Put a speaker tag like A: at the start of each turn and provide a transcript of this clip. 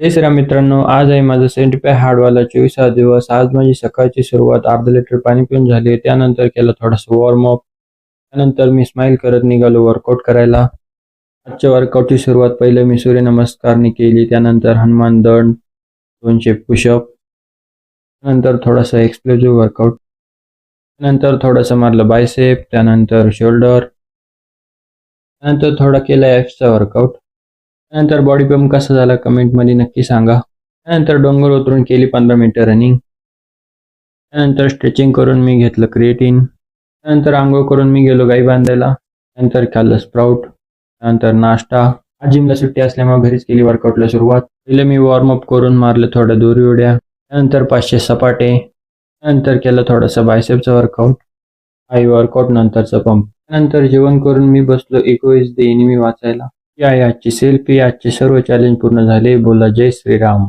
A: जय श्रीराम मित्रांनो, आज आहे माझा 75 हार्डवाला 24वा दिवस. आज माझी सकाळची सुरुवात अर्धा लिटर पाणी पिऊन झाली. त्यानंतर केलं थोडासा वॉर्मअप. त्यानंतर मी स्माइल करत निघालो वर्कआउट करायला. आजच्या वर्कआउटची सुरुवात पहिले मी सूर्यनमस्कारनी केली. त्यानंतर हनुमान दंड, 200 पुशअप. त्यानंतर थोडासा एक्सप्लोजिव्ह वर्कआउट. त्यानंतर थोडंसं मारलं बायसेप. त्यानंतर शोल्डर. त्यानंतर थोडा केला ॲप्सचा वर्कआउट. त्यानंतर बॉडी पंप कसा झाला कमेंटमध्ये नक्की सांगा. त्यानंतर डोंगर उतरून केली 15 मिनिटं रनिंग. त्यानंतर स्ट्रेचिंग करून मी घेतलं क्रिएटिन. त्यानंतर आंघोळ करून मी गेलो गाई बांधायला. त्यानंतर खाल्लं स्प्राउट. त्यानंतर नाश्ता. आज जिमला सुट्टी असल्यामुळे घरीच केली वर्कआउटला सुरुवात. पहिले मी वॉर्मअप करून मारले थोड्या दोरी उड्या. त्यानंतर 500 सपाटे. त्यानंतर केलं थोडंसं बायसेपचं वर्कआउट. हाय वर्कआउट नंतरचा पंप. त्यानंतर जेवण करून मी बसलो इकोइज द एनिमी वाचायला. ही आहे आजची सेल्फी. आजचे सर्व चॅलेंज पूर्ण झाले. बोला जय श्रीराम.